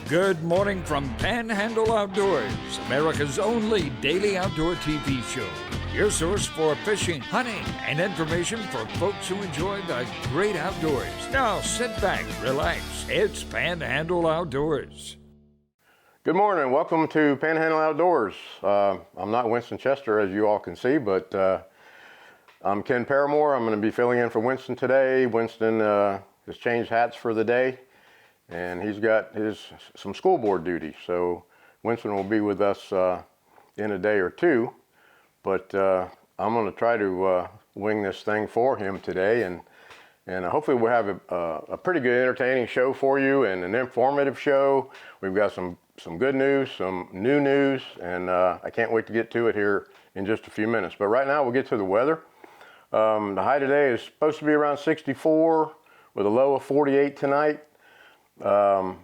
Good morning from Panhandle Outdoors, America's only daily outdoor TV show. Your source for fishing, hunting, and information for folks who enjoy the great outdoors. Now sit back, relax. It's Panhandle Outdoors. Good morning. Welcome to Panhandle Outdoors. I'm not Winston Chester, as you all can see, but I'm Ken Paramore. I'm going to be filling in for Winston today. Winston has changed hats for the day, and he's got some school board duty. So Winston will be with us in a day or two, but I'm going to try to wing this thing for him today, and hopefully we'll have a pretty good entertaining show for you and an informative show. We've got some good news, some new news, and I can't wait to get to it here in just a few minutes. But right now we'll get to the weather. The high today is supposed to be around 64 with a low of 48 tonight. The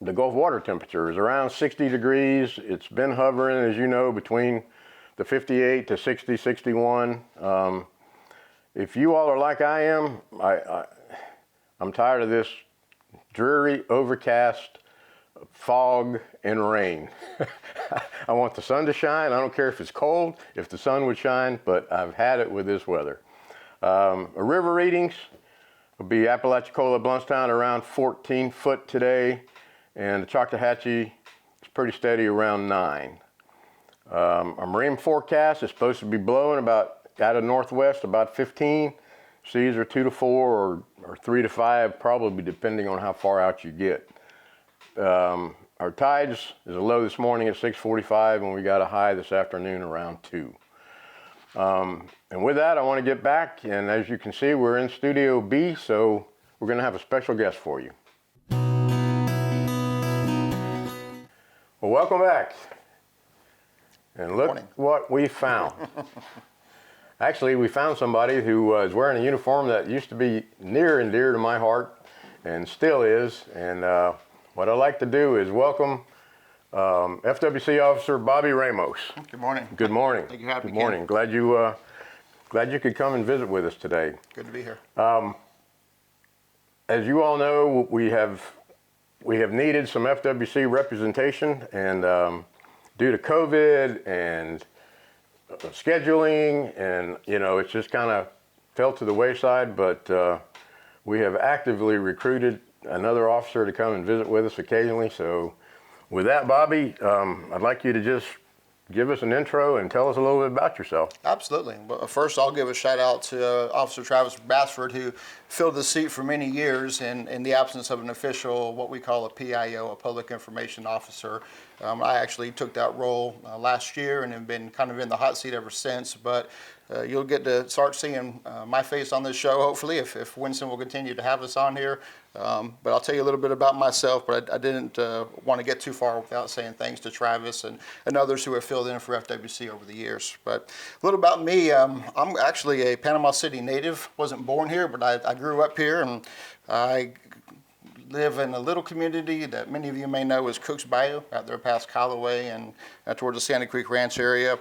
Gulf water temperature is around 60 degrees. It's been hovering, as you know, between the 58 to 60, 61. If you all are like I am, I'm tired of this dreary, overcast, fog, and rain. I want the sun to shine. I don't care if it's cold, if the sun would shine, but I've had it with this weather. River readings will be Apalachicola, Blountstown around 14 foot today, and the Choctawhatchee is pretty steady around 9. Our marine forecast is supposed to be blowing about out of northwest about 15. Seas are 2 to 4 or 3 to 5, probably depending on how far out you get. Our tides is a low this morning at 6:45, and we got a high this afternoon around 2. And with that, I want to get back, and as you can see, we're in Studio B, so we're going to have a special guest for you. Well, welcome back. And look what we found. Actually, we found somebody who was wearing a uniform that used to be near and dear to my heart, and still is. And what I'd like to do is welcome FWC Officer Bobby Ramos. Good morning. Good morning. Thank you for having me. Good morning. Glad you could come and visit with us today. Good to be here. As you all know, we have needed some FWC representation, and due to COVID and scheduling, and it's just kind of fell to the wayside, but we have actively recruited another officer to come and visit with us occasionally. So with that, Bobby, I'd like you to just give us an intro and tell us a little bit about yourself. Absolutely. Well, first, I'll give a shout out to Officer Travis Bassford, who filled the seat for many years in the absence of an official, what we call a PIO, a Public Information Officer. I actually took that role last year and have been kind of in the hot seat ever since, but you'll get to start seeing my face on this show, hopefully, if Winston will continue to have us on here. But I'll tell you a little bit about myself, but I didn't want to get too far without saying thanks to Travis and others who have filled in for FWC over the years. But a little about me, I'm actually a Panama City native. Wasn't born here, but I grew up here, and I live in a little community that many of you may know as Cook's Bayou, out there past Callaway and towards the Sandy Creek Ranch area.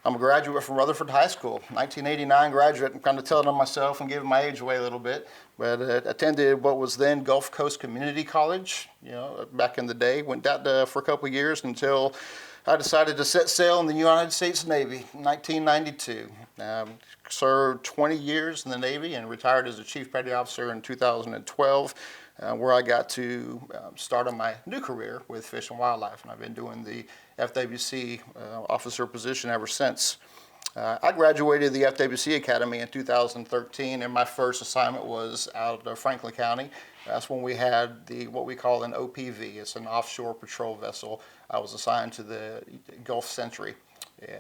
I'm a graduate from Rutherford High School, 1989 graduate. I'm kind of telling on myself and giving my age away a little bit, but attended what was then Gulf Coast Community College, back in the day. Went out for a couple of years until I decided to set sail in the United States Navy in 1992. Served 20 years in the Navy and retired as a Chief Petty Officer in 2012. Where I got to start on my new career with Fish and Wildlife, and I've been doing the FWC officer position ever since. I graduated the FWC Academy in 2013, and my first assignment was out of Franklin County. That's when we had what we call an OPV. It's an offshore patrol vessel. I was assigned to the Gulf Sentry,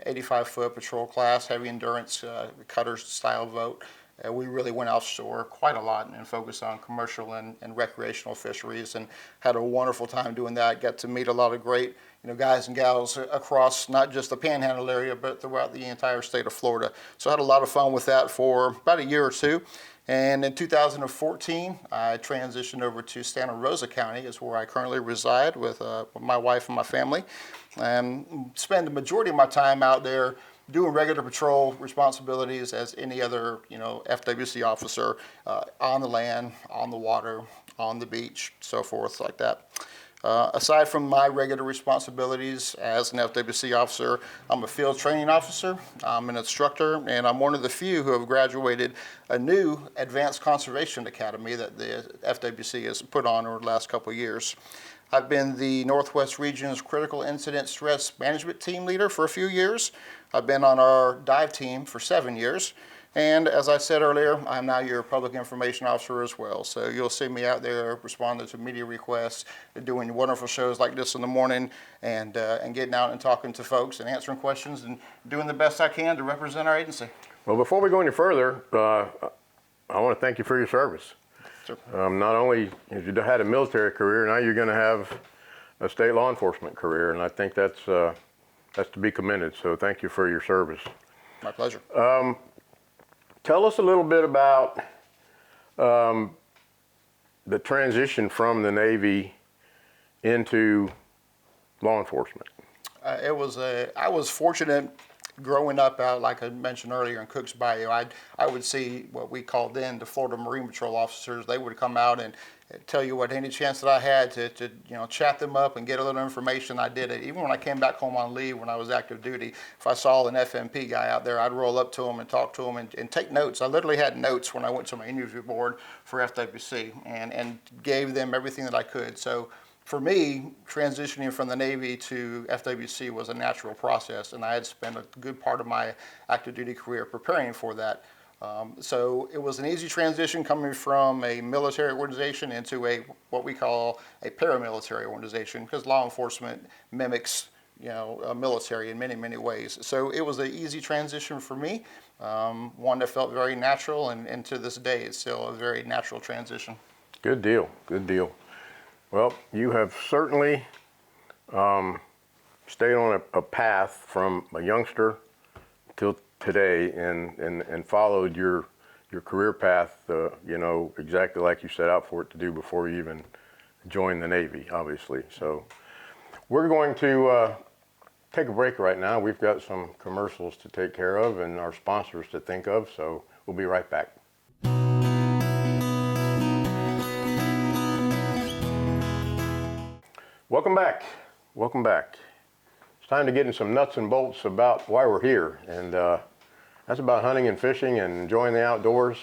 85-foot patrol class, heavy endurance cutter style boat. We really went offshore quite a lot and focused on commercial and recreational fisheries, and had a wonderful time doing that. Got to meet a lot of great guys and gals across not just the Panhandle area, but throughout the entire state of Florida. So I had a lot of fun with that for about a year or two. And in 2014, I transitioned over to Santa Rosa County, is where I currently reside with my wife and my family, and spend the majority of my time out there doing regular patrol responsibilities as any other, FWC officer, on the land, on the water, on the beach, so forth like that. Aside from my regular responsibilities as an FWC officer, I'm a field training officer, I'm an instructor, and I'm one of the few who have graduated a new advanced conservation academy that the FWC has put on over the last couple of years. I've been the Northwest Region's Critical Incident Stress Management Team leader for a few years. I've been on our dive team for 7 years. And as I said earlier, I'm now your public information officer as well. So you'll see me out there responding to media requests, doing wonderful shows like this in the morning, and getting out and talking to folks and answering questions and doing the best I can to represent our agency. Well, before we go any further, I want to thank you for your service. Sure. Not only have you had a military career, now you're going to have a state law enforcement career, and I think that's to be commended. So thank you for your service. My pleasure. Tell us a little bit about the transition from the Navy into law enforcement. I was fortunate growing up out, like I mentioned earlier, in Cooks Bayou. I would see what we called then the Florida Marine Patrol officers. They would come out and tell you what any chance that I had to chat them up and get a little information. I did it. Even when I came back home on leave when I was active duty, if I saw an FMP guy out there, I'd roll up to him and talk to him and take notes. I literally had notes when I went to my interview board for FWC and gave them everything that I could. So for me, transitioning from the Navy to FWC was a natural process, and I had spent a good part of my active duty career preparing for that. So it was an easy transition coming from a military organization into what we call a paramilitary organization, because law enforcement mimics a military in many, many ways. So it was an easy transition for me, one that felt very natural, and to this day it's still a very natural transition. Good deal, good deal. Well, you have certainly stayed on a path from a youngster till today and followed your career path, exactly like you set out for it to do before you even joined the Navy, obviously. So we're going to take a break right now. We've got some commercials to take care of and our sponsors to think of, so we'll be right back. Welcome back. Welcome back. It's time to get in some nuts and bolts about why we're here, and that's about hunting and fishing and enjoying the outdoors.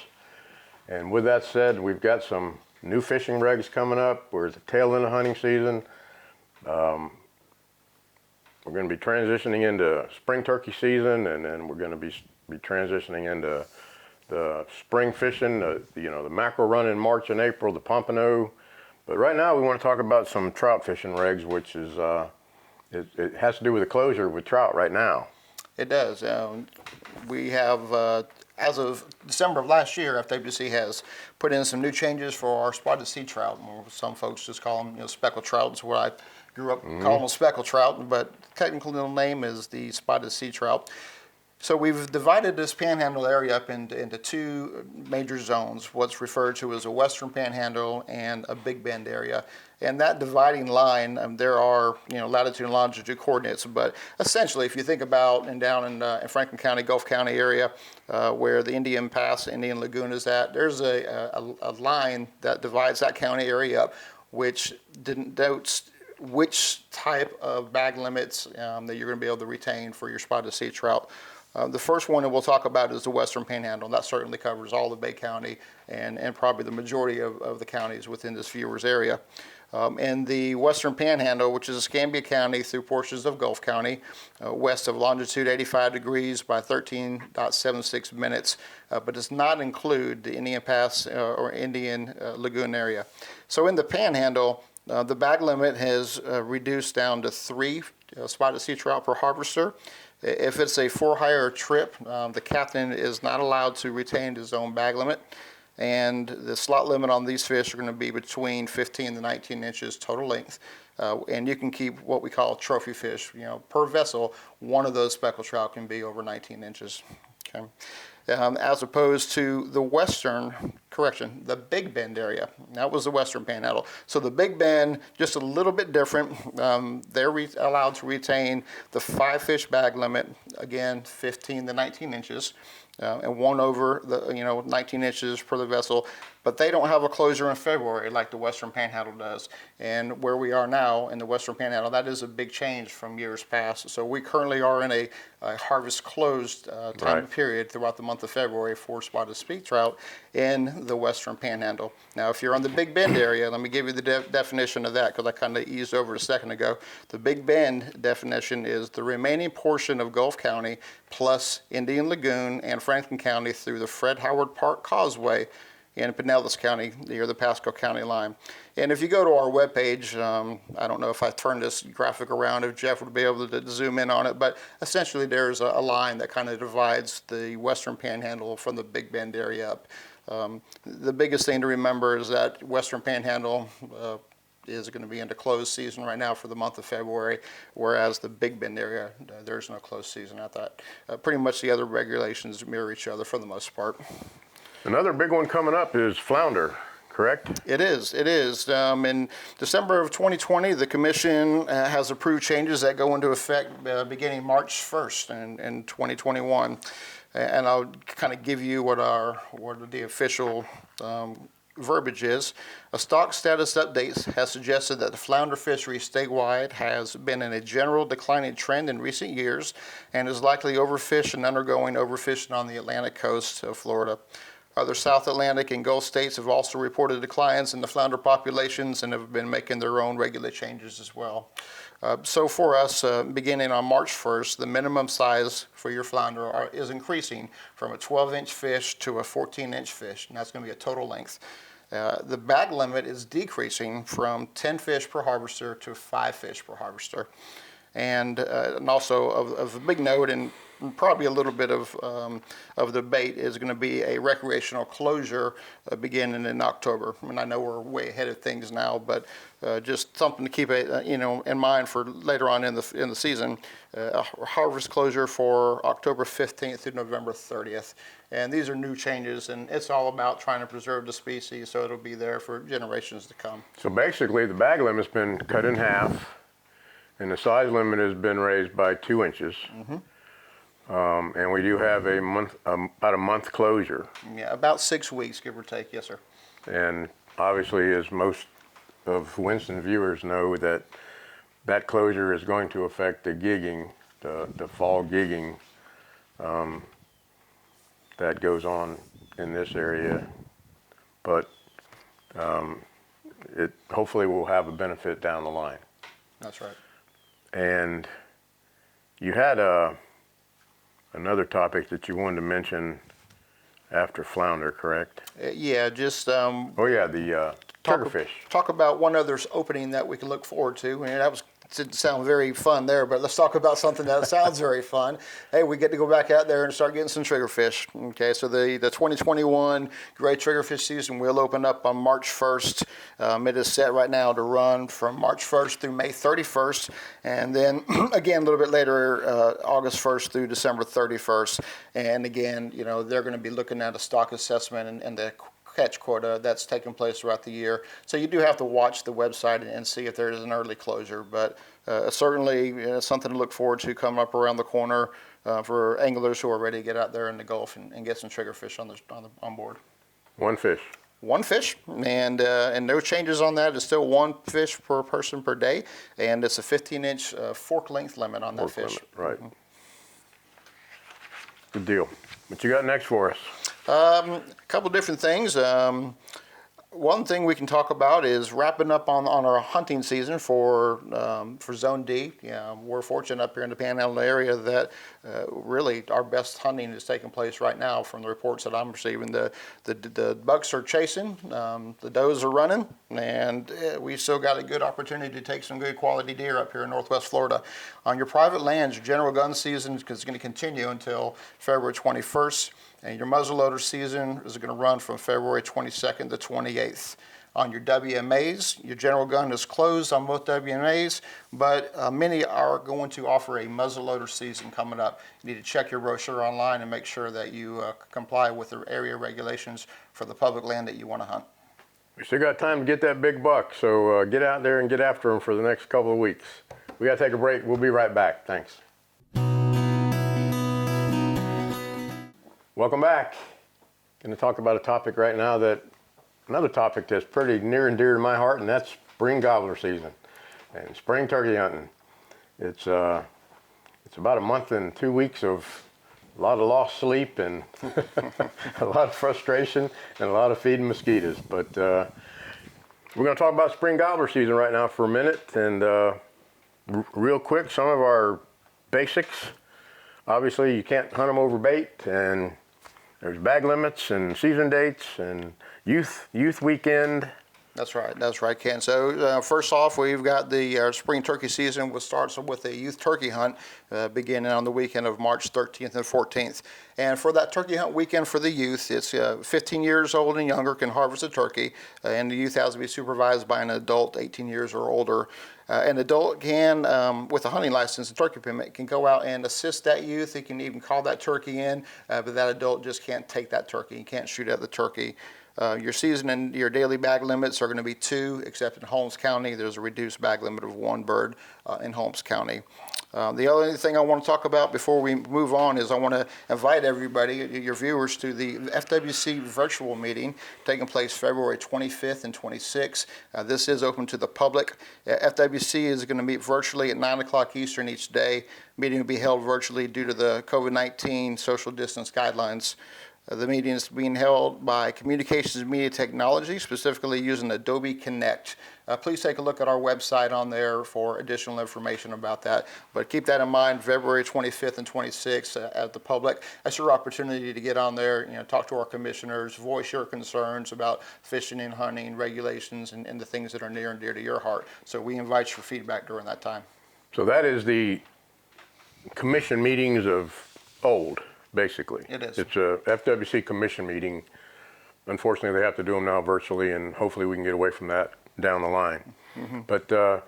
And with that said, we've got some new fishing regs coming up. We're at the tail end of hunting season. We're going to be transitioning into spring turkey season, and then we're going to be transitioning into the spring fishing, the mackerel run in March and April, the pompano. But right now we want to talk about some trout fishing regs, which is, it has to do with the closure with trout right now. It does. We have, as of December of last year, FWC has put in some new changes for our spotted sea trout. Some folks just call them speckled trout. It's what I grew up calling them speckled trout, but technical little name is the spotted sea trout. So we've divided this panhandle area up into two major zones, what's referred to as a Western Panhandle and a Big Bend area. And that dividing line, there are latitude and longitude coordinates, but essentially if you think about down in Franklin County, Gulf County area, where the Indian Pass, Indian Lagoon is at, there's a line that divides that county area up, which denotes which type of bag limits that you're going to be able to retain for your spotted sea trout. The first one that we'll talk about is the Western Panhandle. That certainly covers all of Bay County and probably the majority of the counties within this viewers area. And the Western Panhandle, which is Escambia County through portions of Gulf County, west of longitude 85 degrees by 13.76 minutes, but does not include the Indian Pass or Indian Lagoon area. So in the Panhandle, the bag limit has reduced down to 3 spotted sea trout per harvester. If it's a for-hire trip, the captain is not allowed to retain his own bag limit, and the slot limit on these fish are going to be between 15 to 19 inches total length. And you can keep what we call trophy fish. Per vessel, one of those speckled trout can be over 19 inches. Okay. As opposed to the Western correction, the Big Bend area. That was the Western Panhandle. So the Big Bend, just a little bit different. They're allowed to retain the 5-fish bag limit, again, 15 to 19 inches. And one over the 19 inches per the vessel, but they don't have a closure in February like the Western Panhandle does. And where we are now in the Western Panhandle, that is a big change from years past. So we currently are in a harvest closed time period throughout the month of February for spotted speed trout in the Western Panhandle. Now, if you're on the Big Bend area, let me give you the definition of that because I kind of eased over a second ago. The Big Bend definition is the remaining portion of Gulf County plus Indian Lagoon and Franklin County through the Fred Howard Park Causeway in Pinellas County near the Pasco County line. And if you go to our webpage, I don't know if I turn this graphic around, if Jeff would be able to zoom in on it, but essentially there's a line that kind of divides the Western Panhandle from the Big Bend area up. The biggest thing to remember is that Western Panhandle is going to be into closed season right now for the month of February, whereas the Big Bend area, there's no closed season at that. Pretty much the other regulations mirror each other for the most part. Another big one coming up is flounder, correct? It is. In December of 2020, the Commission has approved changes that go into effect beginning March 1st in 2021. And I'll kind of give you what the official verbiage is. A stock status update has suggested that the flounder fishery statewide has been in a general declining trend in recent years and is likely overfished and undergoing overfishing on the Atlantic coast of Florida. Other South Atlantic and Gulf states have also reported declines in the flounder populations and have been making their own regulatory changes as well. So for us, beginning on March 1st, the minimum size for your flounder is increasing from a 12-inch fish to a 14-inch fish, and that's going to be a total length. The bag limit is decreasing from 10 fish per harvester to 5 fish per harvester. And also of a big note, and probably a little bit of debate, is going to be a recreational closure beginning in October. I mean, I know we're way ahead of things now, but just something to keep in mind for later on in the season. A harvest closure for October 15th through November 30th. And these are new changes, and it's all about trying to preserve the species so it'll be there for generations to come. So basically, the bag limit's been cut in half, and the size limit has been raised by 2 inches. Mm-hmm. And we do have about a month closure. Yeah, about 6 weeks, give or take. Yes, sir. And obviously, as most of Winston viewers know, that closure is going to affect the gigging, the fall gigging that goes on in this area. But it hopefully will have a benefit down the line. That's right. And you had another topic that you wanted to mention after flounder, correct? Yeah, just the triggerfish. Talk about one other opening that we can look forward to. And that didn't sound very fun there, but let's talk about something that sounds very fun. Hey, we get to go back out there and start getting some triggerfish. Okay, so the 2021 gray triggerfish season will open up on March 1st. It is set right now to run from March 1st through May 31st, and then again a little bit later, August 1st through December 31st. And again, they're going to be looking at a stock assessment and the catch quota that's taking place throughout the year. So you do have to watch the website and see if there is an early closure, but certainly something to look forward to coming up around the corner for anglers who are ready to get out there in the Gulf and get some triggerfish on board. One fish. One fish, and no changes on that. It's still one fish per person per day, and it's a 15-inch fork length limit on that fish. Limit, right. Mm-hmm. Good deal. What you got next for us? A couple different things. One thing we can talk about is wrapping up on our hunting season for Zone D. We're fortunate up here in the Panhandle area that really our best hunting is taking place right now from the reports that I'm receiving. The bucks are chasing, the does are running, and we still got a good opportunity to take some good quality deer up here in Northwest Florida. On your private lands, your general gun season is going to continue until February 21st. And your muzzleloader season is going to run from February 22nd to 28th. on your WMAs. Your general gun is closed on both WMAs, but many are going to offer a muzzleloader season coming up. You need to check your brochure online and make sure that you comply with the area regulations for the public land that you want to hunt. We still got time to get that big buck, so get out there and get after him for the next couple of weeks. We got to take a break. We'll be right back. Thanks. Welcome back. Going to talk about a topic right now another topic that's pretty near and dear to my heart, and that's spring gobbler season and spring turkey hunting. It's about a month and 2 weeks of a lot of lost sleep and a lot of frustration and a lot of feeding mosquitoes. But we're going to talk about spring gobbler season right now for a minute. And real quick, some of our basics. Obviously, you can't hunt them over bait, and there's bag limits and season dates and youth weekend. That's right, Ken. So first off, we've got the spring turkey season, which starts with a youth turkey hunt beginning on the weekend of March 13th and 14th. And for that turkey hunt weekend for the youth, it's 15 years old and younger can harvest a turkey, and the youth has to be supervised by an adult 18 years or older. An adult can, with a hunting license and turkey permit, can go out and assist that youth. He can even call that turkey in, but that adult just can't take that turkey. He can't shoot at the turkey. Your season and your daily bag limits are going to be 2, except in Holmes County. There's a reduced bag limit of 1 bird in Holmes County. The other thing I want to talk about before we move on is I want to invite everybody, your viewers, to the FWC virtual meeting taking place February 25th and 26th. This is open to the public. FWC is going to meet virtually at 9 o'clock Eastern each day. Meeting will be held virtually due to the COVID-19 social distance guidelines. The meeting is being held by Communications Media Technology, specifically using Adobe Connect. Please take a look at our website on there for additional information about that. But keep that in mind, February 25th and 26th at the public. That's your opportunity to get on there, talk to our commissioners, voice your concerns about fishing and hunting regulations and the things that are near and dear to your heart. So we invite your feedback during that time. So that is the commission meetings of old. Basically, it is. It's a FWC commission meeting. Unfortunately, they have to do them now virtually, and hopefully we can get away from that down the line. Mm-hmm. But to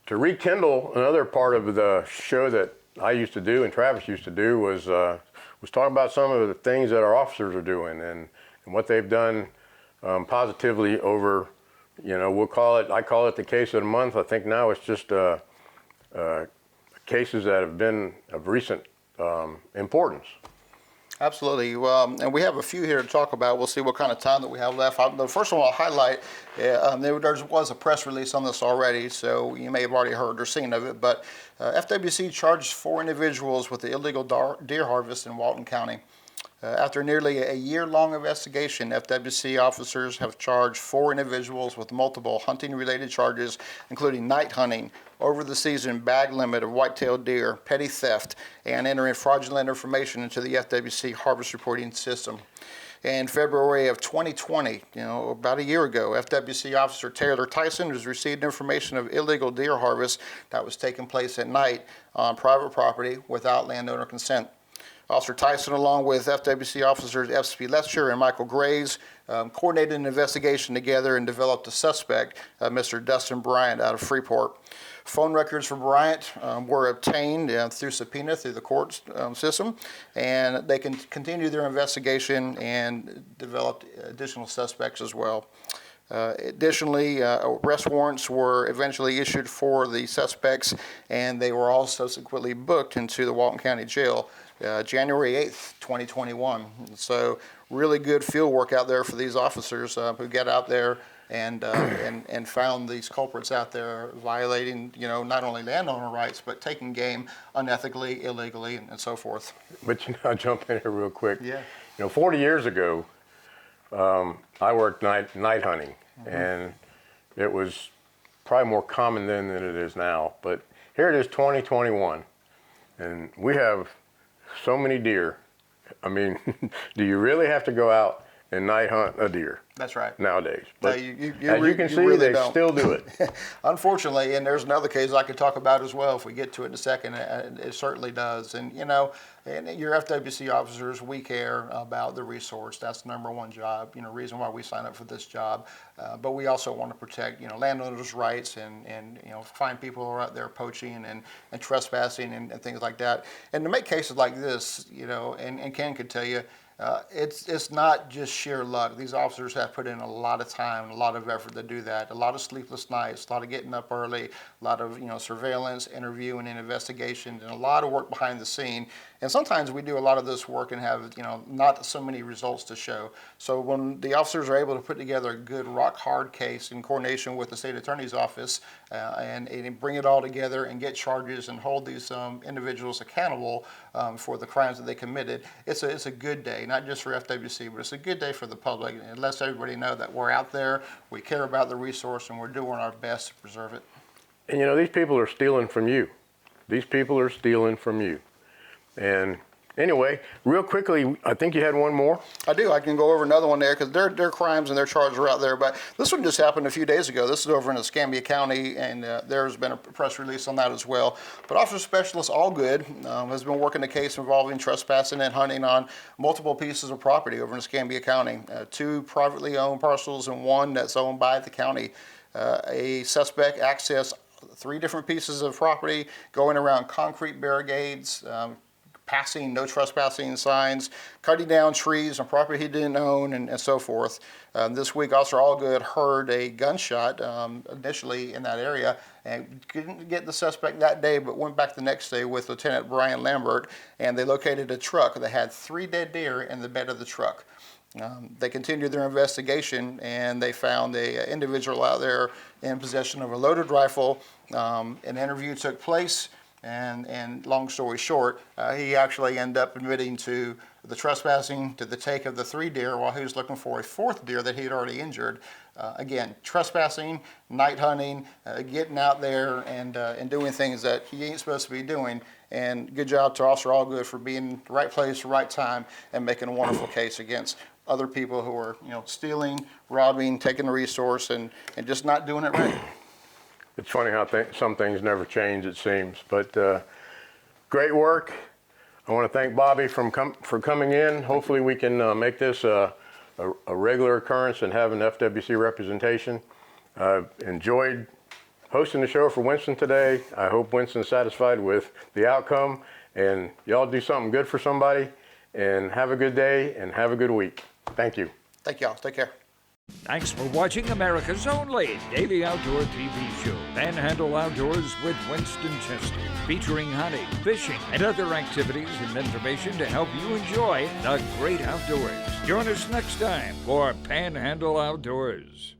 rekindle another part of the show that I used to do and Travis used to do was talk about some of the things that our officers are doing and what they've done positively over, I call it the case of the month. I think now it's just cases that have been of recent importance. Absolutely. Well, and we have a few here to talk about. We'll see what kind of time that we have left. The first one I'll highlight, there was a press release on this already, so you may have already heard or seen of it, but FWC charged 4 individuals with the illegal deer harvest in Walton County. After nearly a year-long investigation, FWC officers have charged 4 individuals with multiple hunting-related charges, including night hunting, over-the-season bag limit of white-tailed deer, petty theft, and entering fraudulent information into the FWC harvest reporting system. In February of 2020, about a year ago, FWC officer Taylor Tyson has received information of illegal deer harvest that was taking place at night on private property without landowner consent. Officer Tyson, along with FWC officers F.C. Letcher and Michael Graves, coordinated an investigation together and developed a suspect, Mr. Dustin Bryant, out of Freeport. Phone records for Bryant were obtained through subpoena through the court system, and they can continue their investigation and developed additional suspects as well. Additionally, arrest warrants were eventually issued for the suspects, and they were all subsequently booked into the Walton County Jail January 8th, 2021. So really good field work out there for these officers who get out there and found these culprits out there violating, not only landowner rights, but taking game unethically, illegally, and so forth. But I'll jump in here real quick. Yeah. 40 years ago, I worked night hunting, mm-hmm. and it was probably more common then than it is now. But here it is, 2021, and we have so many deer. I mean, do you really have to go out and night hunt a deer. That's right. Nowadays. No, But you can see, really they don't. still do it. Unfortunately, and there's another case I could talk about as well if we get to it in a second. It certainly does. And, you know, and your FWC officers, we care about the resource. That's the number one job, you know, reason why we sign up for this job. But we also want to protect, you know, landowners' rights and you know, find people who are out there poaching and trespassing and things like that. And to make cases like this, you know, and Ken could tell you, it's not just sheer luck. These officers have put in a lot of time, a lot of effort to do that. A lot of sleepless nights, a lot of getting up early, a lot of, you know, surveillance, interviewing, and investigation, and a lot of work behind the scene. And sometimes we do a lot of this work and have, you know, not so many results to show. So when the officers are able to put together a good rock hard case in coordination with the state attorney's office and bring it all together and get charges and hold these individuals accountable for the crimes that they committed, it's a good day, not just for FWC, but it's a good day for the public. It lets everybody know that we're out there, we care about the resource, and we're doing our best to preserve it. And you know, these people are stealing from you. These people are stealing from you. And anyway, real quickly, I think you had one more. I do. I can go over another one there because their crimes and their charges are out there. But this one just happened a few days ago. This is over in Escambia County, and there's been a press release on that as well. But Officer Specialist Allgood has been working a case involving trespassing and hunting on multiple pieces of property over in Escambia County. 2 privately owned parcels and 1 that's owned by the county. A suspect accessed 3 different pieces of property, going around concrete barricades, passing no trespassing signs, cutting down trees on property he didn't own, and so forth. This week, Officer Allgood heard a gunshot initially in that area and couldn't get the suspect that day, but went back the next day with Lieutenant Brian Lambert, and they located a truck that had 3 dead deer in the bed of the truck. They continued their investigation, and they found an individual out there in possession of a loaded rifle. An interview took place. And long story short, he actually ended up admitting to the trespassing, to the take of the 3 deer while he was looking for a 4th deer that he had already injured. Again, trespassing, night hunting, getting out there and doing things that he ain't supposed to be doing. And good job to Officer Allgood for being in the right place, right time, and making a wonderful case against other people who are, you know, stealing, robbing, taking the resource, and just not doing it right. It's funny how some things never change, it seems. But great work. I want to thank Bobby for coming in. Hopefully we can make this a regular occurrence and have an FWC representation. Enjoyed hosting the show for Winston today. I hope Winston's satisfied with the outcome. And y'all do something good for somebody. And have a good day and have a good week. Thank you. Thank y'all. Take care. Thanks for watching America's only daily outdoor TV show, Panhandle Outdoors with Winston Chester, featuring hunting, fishing, and other activities and information to help you enjoy the great outdoors. Join us next time for Panhandle Outdoors.